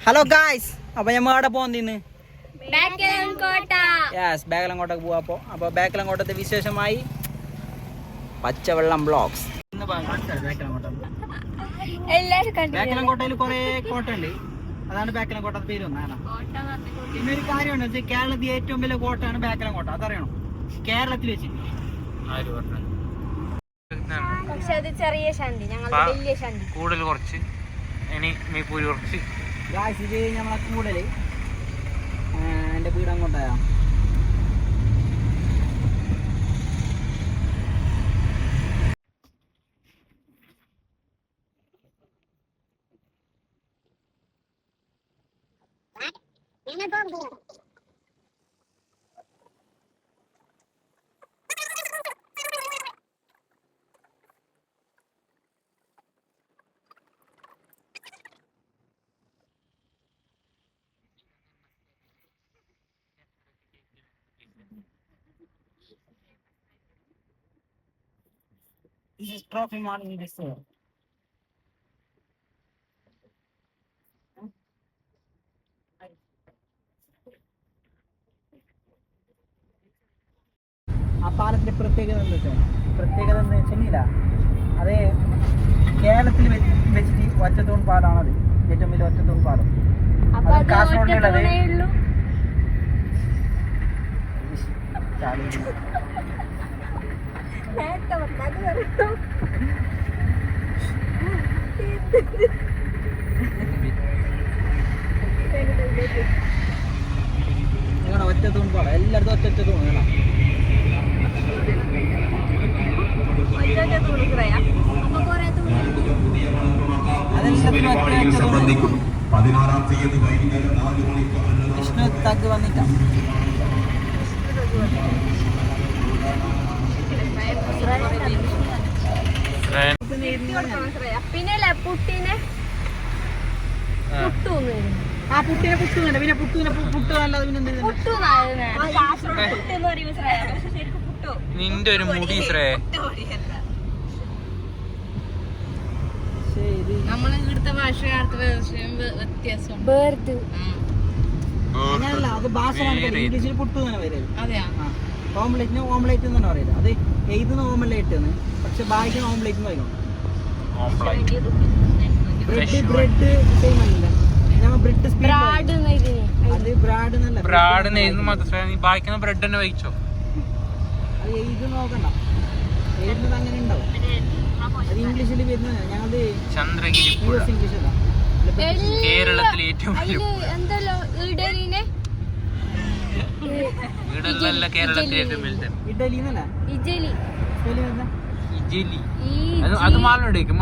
Hello guys, അപ്പോൾ നമ്മൾ അവിടെ പോകുന്നതിന് ബേക്കലങ്കോട്ടക്ക് പോവാ. അപ്പോൾ ബേക്കലങ്കോട്ടത്തെ വിശേഷമായി പച്ചവെള്ളം ബ്ലോഗ്സ്. ബേക്കലങ്കോട്ടയിൽ കുറേ കോട്ട ഉണ്ട്, അതാണ് ബേക്കലങ്കോട്ട പേര് വന്നതാണ്. പിന്നെ ഒരു കാര്യമാണ് വെച്ചാൽ കേരളത്തിൽ ഏറ്റവും വലിയ കോട്ടയാണ് ബേക്കലങ്കോട്ട, അതറിയണം. കേരളത്തിൽ വെച്ച് കൂടുതൽ കുറച്ച് ഇത് നമ്മളെ കൂടുതൽ എൻ്റെ വീട് അങ്ങോട്ടായ This is trophy money this year. ആ പാലത്തിന്റെ പ്രത്യേകത എന്ന് വെച്ചില്ല, അത് കേരളത്തിൽ വെച്ചിട്ട് ഒറ്റത്തൂൺ പാലമാണത്, ഏറ്റവും വലിയ ഒറ്റത്തൂൺ പാലം. കാസർഗോഡിലുള്ളത് നിങ്ങളുടെ ഒറ്റത്തൂൺ പാലം, എല്ലായിടത്തും ഒറ്റ തൂൺ വേണം. വിഷ്ണു തഗ് വന്നിട്ടാ പിന്നെ പുട്ടിനെ പുട്ടുന്നുണ്ട്. പിന്നെ പുട്ട് നല്ലത്. നിന്റെ ഒരു മുടി നമ്മളെ ഇവിടുത്തെ ഭാഷ വ്യത്യാസം. അങ്ങനല്ല, അത് ഭാഷ ഇംഗ്ലീഷിൽ പുട്ട് തന്നെ വരും. അതെയാ, ഓംലെറ്റിന് ഓംലെറ്റ് എന്ന് തന്നെ പറയില്ല, അത് എഴുതുന്ന ഓംലെറ്റ് എന്ന്, പക്ഷെ ബാക്കിന് ഓംലെറ്റ് എന്ന് പറയണം. ബ്രെഡ് സെയിം അല്ല, ഞമ്മ ബ്രെഡ് ബ്രാഡ് അത് ബ്രാഡ് എന്നല്ല, ബ്രാഡ് ബാക്കിന് ബ്രെഡ് തന്നെ വഹിച്ചോ. അത് എഴുതി നോക്കണ്ട, എഴുതുന്നത് അങ്ങനെ ഉണ്ടാവും. അത് ഇംഗ്ലീഷിൽ വരുന്നത് ഞങ്ങളത് ചന്ദ്രഗിരി ഇംഗ്ലീഷ് അല്ല, കേരളത്തിലെ ഏറ്റവും കേരളത്തിലെ ഏറ്റവും വലുത് ഇഡലി എന്നല്ല, അത് മാളുണ്ടേക്കും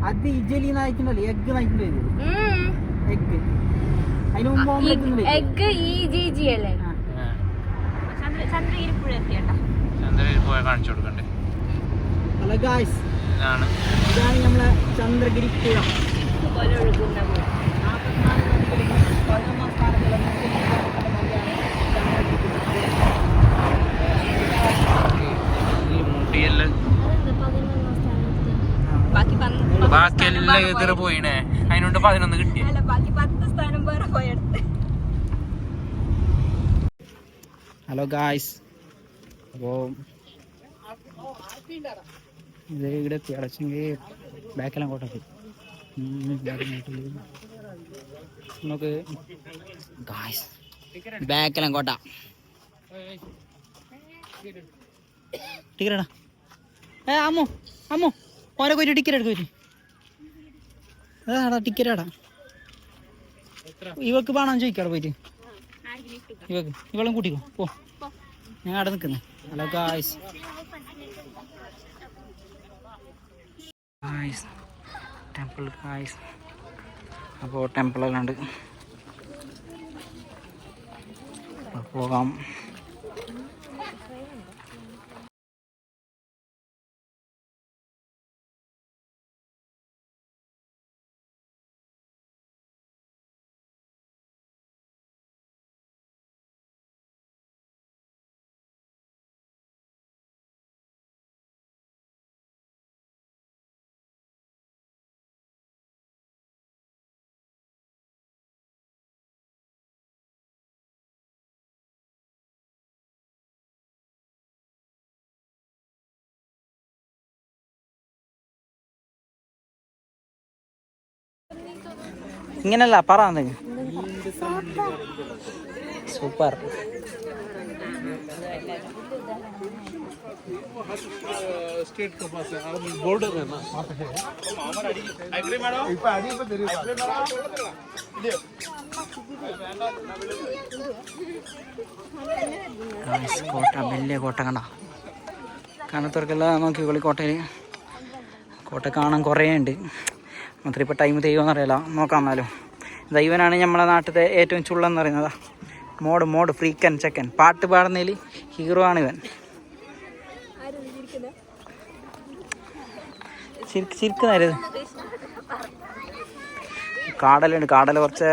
അത് ഇജലി നയിക്കണ്ടല്ലോ, എഗ് നയിക്കണ്ടത്. എഗ് അതിന് മുമ്പ് ഓംലെറ്റ് അല്ലേ. ചന്ദ്രഗിരി പോയ കാണിച്ചു കൊടുക്കണ്ടേ. ഹലോ ഗായ്സ്, ഇതാണ് നമ്മളെ ചന്ദ്രഗിരി പുഴ. ബാക്കി എല്ലാം എതിരെ പോയിണേ, അതിനോണ്ട് 11 കിട്ടിയ. ഹലോ ഗായ്സ്, അപ്പോൾ ഇത് ഇവിടെ അടച്ചെങ്കിൽ ബാക്കെല്ലാം കോട്ടക്ക് നമുക്ക് ഗായ്സ് ബാക്കെല്ലാം കോട്ട ടിക്കറ്റാ. അമ്മോ അമ്മോ ഓനെ പോയിട്ട് ടിക്കറ്റ് എടുക്ക പോയിട്ട്. അതാടാ ടിക്കറ്റാടാ, ഇവക്ക് വേണം ചോദിക്കാടെ പോയിട്ട്. ഇവളും കൂട്ടിക്കോ പോ, ഞാൻ അവിടെ നിൽക്കുന്നേ. Hello guys, temple guys. അപ്പോൾ ടെമ്പിളെല്ലാം ഉണ്ട്, പോകാം. ഇങ്ങനല്ല പറ സൂപ്പർ. स्टेट के पास है बॉर्डर है ना एग्री मैडम इप आदि पे तेरी കോട്ട, വലിയ കോട്ട കണ്ട. കാണത്തവർക്കെല്ലാം നോക്കിക്കോളി. കോട്ടയിൽ കോട്ട കാണാൻ കുറേ ഉണ്ട്. മാത്രം ഇപ്പോൾ ടൈം ദൈവമെന്ന് അറിയില്ല, നോക്കാം. എന്നാലും ദൈവനാണ് നമ്മളെ നാട്ടിലത്തെ ഏറ്റവും ചുള്ളെന്ന് പറയുന്നത്. മോഡ് ഫ്രീക്കൻ ചെക്കൻ, പാട്ട് പാടുന്നതിൽ ഹീറോ ആണ് ഇവൻ. ചിരിക്കുന്നതായത് കാടലുണ്ട്. കാടൽ കുറച്ച്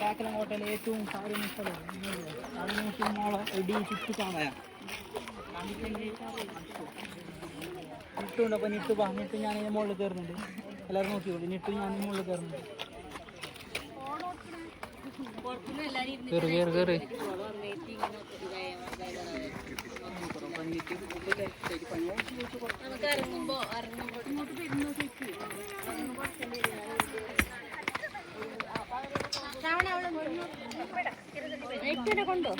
ബാക്കിലെ കോട്ടയിൽ ഏറ്റവും കാര്യം ഇടി ചുറ്റി കാണാൻ നിട്ടുണ്ട്. അപ്പം നിട്ട് ഞാൻ മുകളിൽ കയറുന്നുണ്ട്. എല്ലാവരും നോക്കിക്കോളൂ. നിട്ട് ഞാൻ മുകളിൽ കയറുന്നുണ്ട്. കേറ് കൊണ്ടോ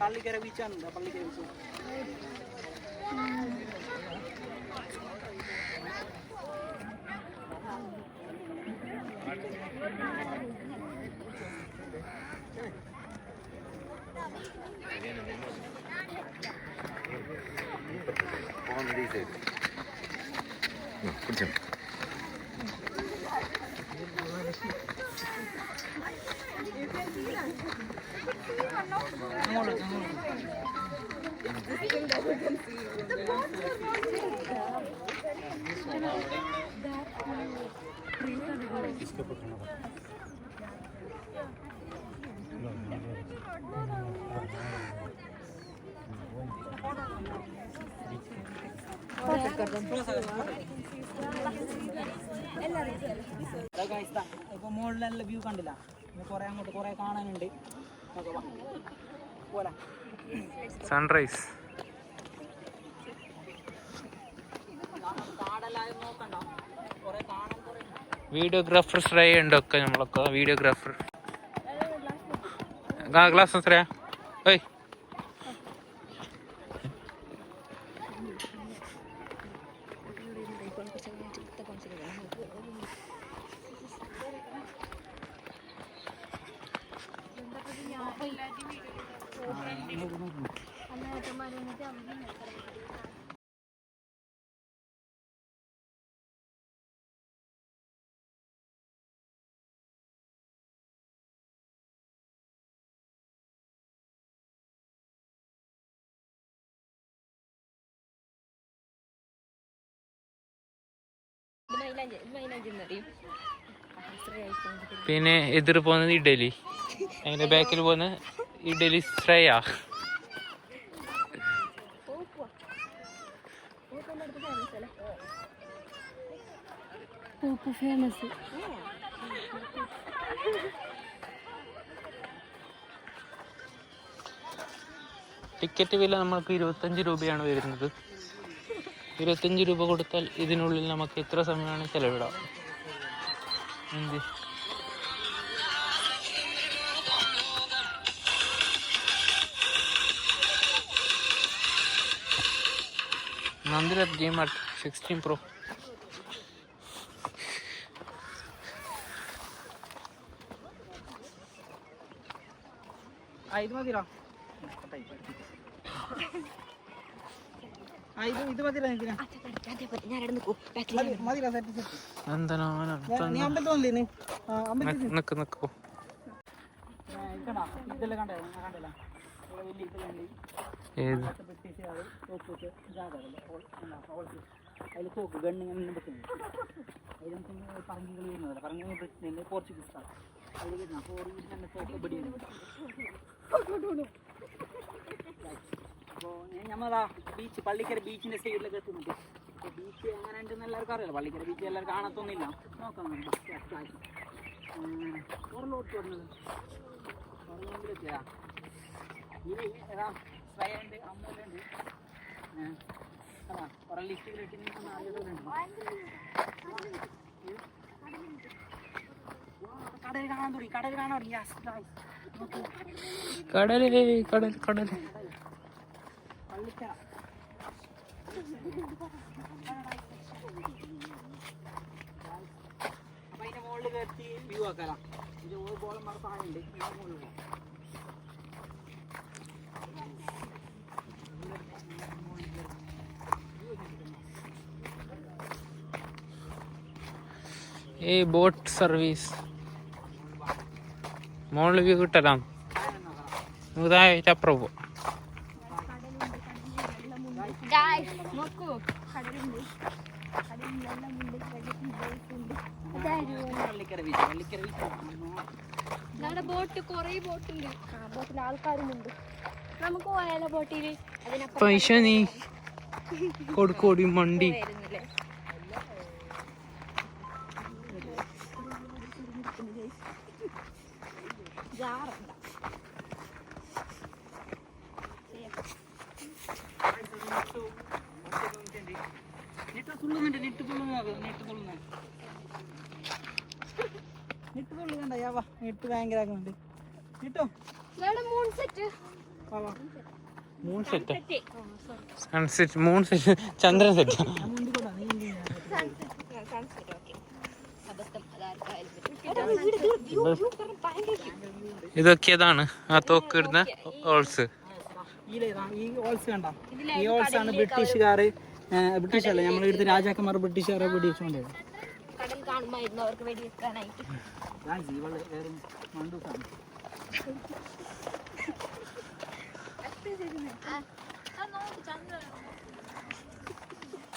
പള്ളിക്കര ബീച്ചാണ്. പള്ളിക്കര ബീച്ച് ഇപ്പൊ മുകളിലുള്ള വ്യൂ കണ്ടില്ല. കുറെ അങ്ങോട്ട് കുറെ കാണാനുണ്ട്. സൺറൈസ്. വീഡിയോഗ്രാഫർ ശ്രേയ ഉണ്ടൊക്കെ നമ്മളൊക്കെ വീഡിയോഗ്രാഫർ. ഗ്ലാസ് ശ്രേയ ഓയ് പിന്നെ എതിർ പോകുന്നത് ഇഡലി. അതിന്റെ ബാക്കിൽ പോകുന്ന ഇഡലി ശ്രേയ. ഫേമസ്. ടിക്കറ്റ് വില നമുക്ക് 25 രൂപയാണ് വരുന്നത്. 25 രൂപ കൊടുത്താൽ ഇതിനുള്ളിൽ നമുക്ക് എത്ര സമയമാണ് ചെലവിടാം. എന്ത് നന്ദിര Gmart 16 Pro. ഇത് മതിരാ. ഇത് മതിരാ. മതിരാ സെറ്റ്. എന്താണ് നീ അമ്പലത്തോന്നില്ലേ? നിക്കോ ഇതെല്ലാം കണ്ടില്ല. ഏത് അതിൽ തോക്ക് ഗണ്ണ് ഇങ്ങനെ വെക്കുന്നത്. അതിൽ നമുക്ക് പറങ്കികൾ വരുന്നതല്ല, പറങ്കി ബ്രിട്ടനിൽ പോർച്ചുഗീസാണ്. അതിൽ വരുന്ന അപ്പോൾ തന്നെ തോക്ക് പിടിയാണ്. അപ്പോൾ നമ്മളാ ബീച്ച് പള്ളിക്കര ബീച്ചിൻ്റെ സൈഡിലൊക്കെ എത്തുന്നുണ്ട്. അപ്പോൾ ബീച്ച് എങ്ങനെ ഉണ്ടെന്ന് എല്ലാവർക്കും അറിയാലോ. പള്ളിക്കര ബീച്ച് എല്ലാവരും കാണത്തൊന്നുമില്ല. നോക്കാം പുറലോട്ട് വരുന്നത് പുറലോട്ടിലെത്തിയതാ. ഇത് ഏതാ സ്വയമുണ്ട്, അമ്മൂലുണ്ട്, കുറെ ലിസ്റ്റുകളിട്ട് ആളുകളുണ്ട്. കടൽ കാണാൻ തുടങ്ങി, കടൽ കാണാൻ തുടങ്ങി. കടലേ കടൽ കടൽ പള്ളിക്കര അപ്പൊ അതിന്റെ മുകളിൽ കയറ്റി വ്യൂ ആക്കാലാം. ഇത് ഓരോ ബോളം മാറി താഴുണ്ട്. മുകളിൽ പോകാം. ഈ ബോട്ട് സർവീസ് മോളിൽ വ്യൂ കിട്ടലാം. ഇതായിട്ട് അപ്പുറം പോകും. നോക്കൂ കടലുണ്ട്, പള്ളിക്കര ബീച്ച്, പള്ളിക്കര ബീച്ച്. ഞങ്ങളുടെ ബോട്ട് കുറേ ബോട്ടുണ്ട്. ആ ബോട്ടിൽ ആൾക്കാരുമുണ്ട്. നമുക്ക് പോയാലോ ബോട്ടിൽ? പൈസ നീ കൊടുക്കോടി മണ്ടി. ഭയങ്കര moon set, sunset, moon set, ചന്ദ്രൻ സെറ്റ്. ഇതൊക്കെ ഏതാണ് ആ തോക്ക് ഇടുന്ന ഹോൾസ്? ഈ ഹോൾസ് കണ്ട, ഈ ഹോൾസ് ആണ് ബ്രിട്ടീഷല്ല നമ്മൾ ഇവിടുത്തെ രാജാക്കന്മാർ ബ്രിട്ടീഷുകാരെ വെടിവെച്ചുകൊണ്ടേ. കടൽ കാണുമായിരുന്നു അവർക്ക് വെടിവെക്കാനായിട്ട്.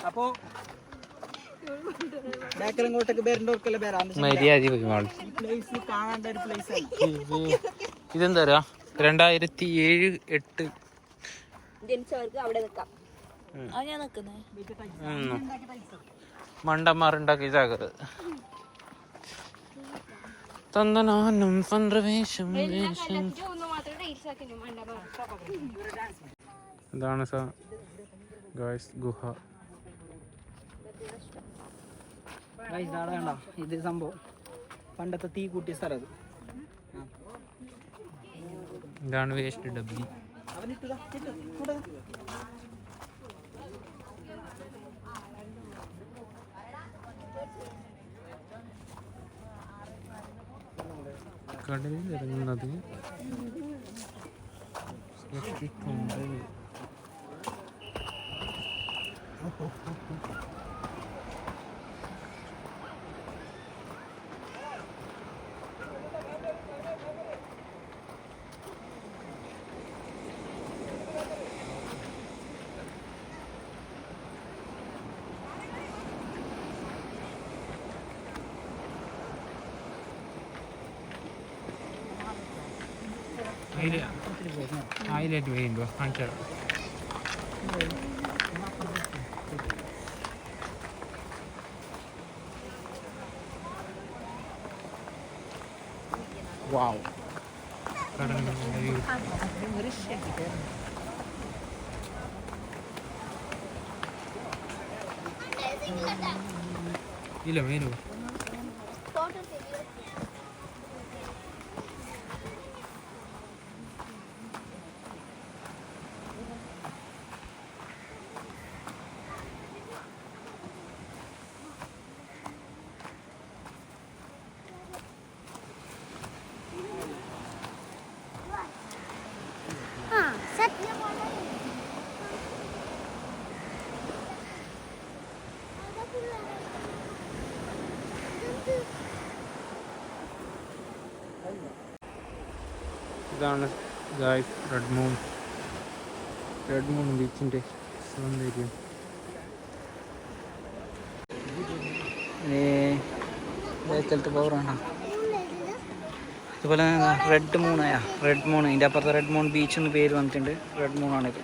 അപ്പോ ബേക്കലങ്കോട്ടേക്ക് പേരണ്ടോർക്കല്ല പ്ലേസ് കാണേണ്ട ഒരു പ്ലേസ് ആണ്. ഇതെന്താ 2007-8 ജനിച്ചവർക്ക് അവിടെ നിൽക്കാം. മണ്ടന്മാരുണ്ടാക്കി ജാഗ്രത. തന്തനാനും പന്ത്രവേശം വേഷം. ഇതാണ് ഗുഹ. ഇത് സംഭവം പണ്ടത്തെ തീ കൂട്ടിയ സ്ഥലം. ഇതാണ് വേസ്റ്റ് ഡബ്ബി. കടലിൽ ഇറങ്ങുന്നത് ഹൈലൈറ്റ് ചെയ്യുമ്പോൾ കാണിച്ചു തരാം. വാവ്, കടലിൻ്റെ വ്യൂ. ഇല്ല മേലോ ഇതാണ് ഗായ്സ് റെഡ് മൂൺ ബീച്ചിൻ്റെ സൗന്ദര്യം. സ്ഥലത്ത് പവറാണ്. ഇതുപോലെ റെഡ് മൂണായ റെഡ് മൂൺ, ഇതിൻ്റെ അപ്പുറത്തെ റെഡ് മൂൺ ബീച്ച് എന്ന് പേര് വന്നിട്ടുണ്ട്. റെഡ് മൂണാണിത്.